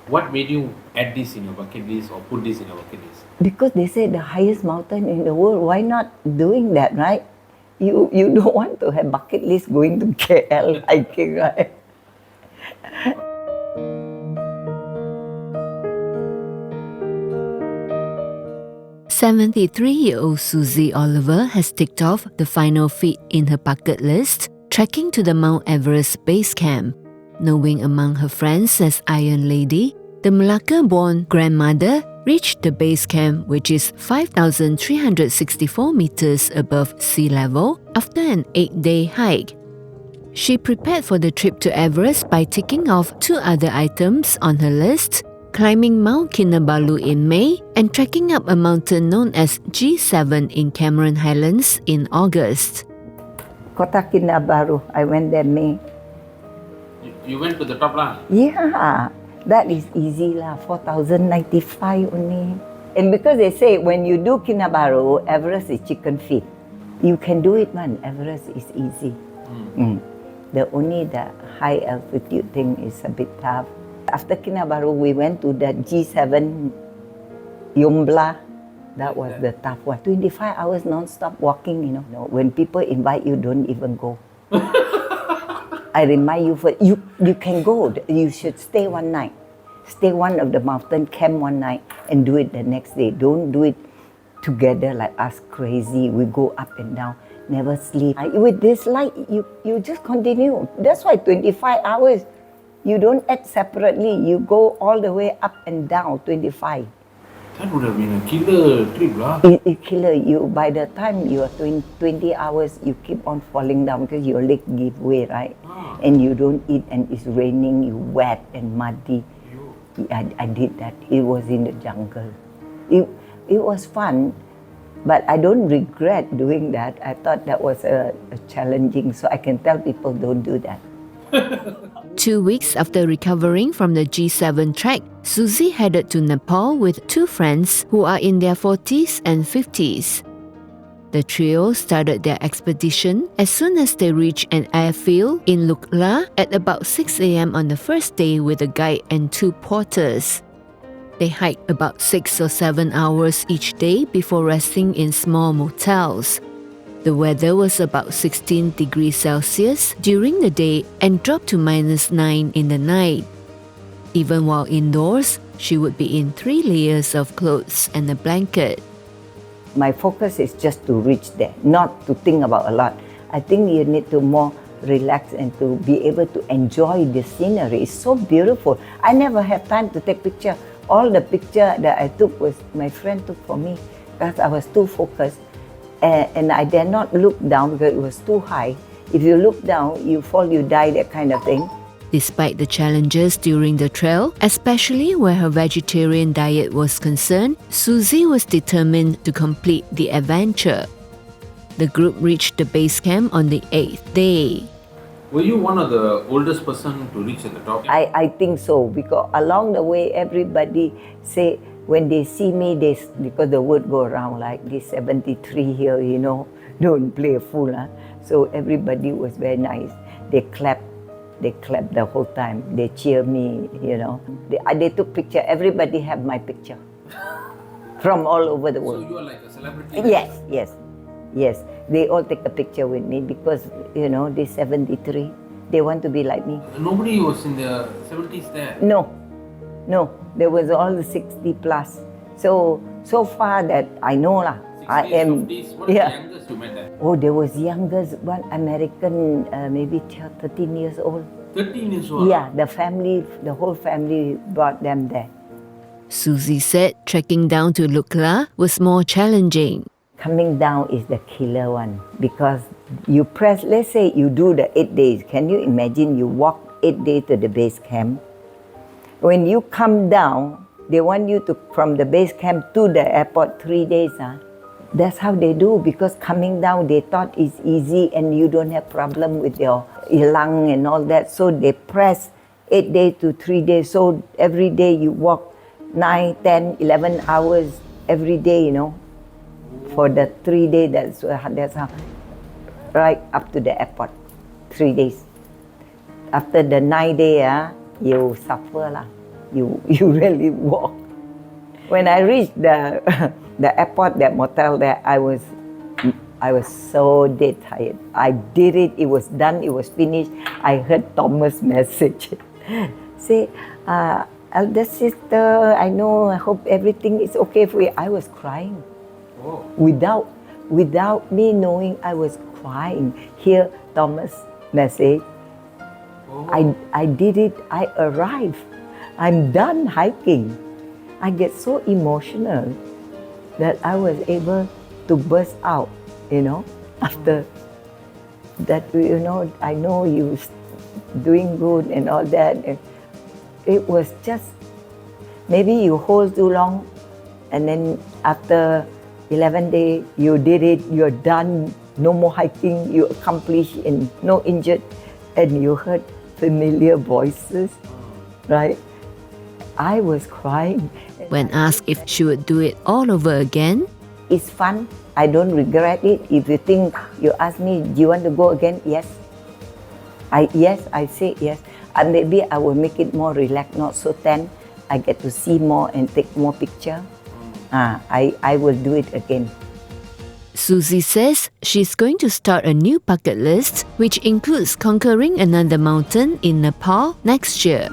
What made you add this in your bucket list or put this in your bucket list? Because they say the highest mountain in the world, why not doing that, right? You don't want to have bucket list going to KL hiking, right? 73-year-old Suzie Oliver has ticked off the final feat in her bucket list, trekking to the Mount Everest base camp. Knowing among her friends as Iron Lady, the Malacca-born grandmother reached the base camp, which is 5,364 meters above sea level, after an 8-day hike. She prepared for the trip to Everest by ticking off 2 other items on her list: climbing Mount Kinabalu in May and trekking up a mountain known as G7 in Cameron Highlands in August. Kota Kinabalu, I went there May. You went to the top lah. Yeah, that is easy lah, 4,095 only. And because they say when you do Kinabalu, Everest is chicken feet. You can do it, man. Everest is easy. The high altitude thing is a bit tough. After Kinabalu, we went to the G7 Yombla. That was the tough one. 25 hours non-stop walking, you know. When people invite you, don't even go. I remind you, you can go. You should stay one night. Stay one of the mountain camp one night and do it the next day. Don't do it together like us crazy. We go up and down, never sleep. With this light, you just continue. That's why 25 hours. You don't act separately. You go all the way up and down, 25. That would have been a killer trip lah. It killer you. By the time you are 20 hours, you keep on falling down because your leg give way, right? And you don't eat and it's raining, you wet and muddy. I did that. It was in the jungle. It was fun, but I don't regret doing that. I thought that was a challenging, so I can tell people don't do that. 2 weeks after recovering from the G7 trek, Suzie headed to Nepal with 2 friends who are in their 40s and 50s. The trio started their expedition as soon as they reached an airfield in Lukla at about 6 a.m. on the first day with a guide and 2 porters. They hiked about 6 or 7 hours each day before resting in small motels. The weather was about 16 degrees Celsius during the day and dropped to -9 in the night. Even while indoors, she would be in 3 layers of clothes and a blanket. My focus is just to reach there, not to think about a lot. I think you need to more relax and to be able to enjoy the scenery. It's so beautiful. I never have time to take picture. All the picture that I took was my friend took for me because I was too focused. And I dare not look down because it was too high. If you look down, you fall, you die, that kind of thing. Despite the challenges during the trail, especially where her vegetarian diet was concerned, Suzie was determined to complete the adventure. The group reached the base camp on the 8th day. Were you one of the oldest person to reach at the top? I think so, because along the way, everybody say, when they see me, because the word go around like this 73 here, you know, don't play a fool. Huh? So everybody was very nice. They clapped the whole time. They cheer me, you know. They took picture. Everybody have my picture from all over the world. So you are like a celebrity? Yes. They all take a picture with me because, you know, they 73. They want to be like me. Nobody was in the 70s there? No. There was all the 60 plus. So far that I know lah. 60s, I am. 50s? What was the youngest you met there? Oh, there was youngest one American, maybe 13 years old. 13 years old? Yeah, the whole family brought them there. Suzie said trekking down to Lukla was more challenging. Coming down is the killer one because you press, let's say you do the 8 days. Can you imagine you walk 8 days to the base camp? When you come down, they want you to, from the base camp to the airport 3 days. That's how they do because coming down, they thought it's easy and you don't have problem with your lung and all that. So they press 8 days to 3 days. So every day you walk 9, 10, 11 hours every day, you know. For the 3 days, that's how, right up to the airport, 3 days. After the 9 day, you suffer lah. you really walk. When I reached the the airport, that motel there, I was so dead tired. I did it. It was done. It was finished. I heard Thomas' message. Say, elder sister, I know. I hope everything is okay for you. I was crying. Oh. Without me knowing, I was crying. Here, Thomas' message. Oh. I did it. I arrived. I'm done hiking. I get so emotional that I was able to burst out, after that, I know you doing good and all that. And it was just, maybe you hold too long, and then after 11 days, you did it, you're done, no more hiking, you accomplished and no injured, and you heard familiar voices, right? I was crying. When asked if she would do it all over again, It's fun. I don't regret it. If you ask me, do you want to go again? Yes. I say yes. And maybe I will make it more relaxed, not so tense. I get to see more and take more picture. I will do it again. Suzie says she's going to start a new bucket list, which includes conquering another mountain in Nepal next year.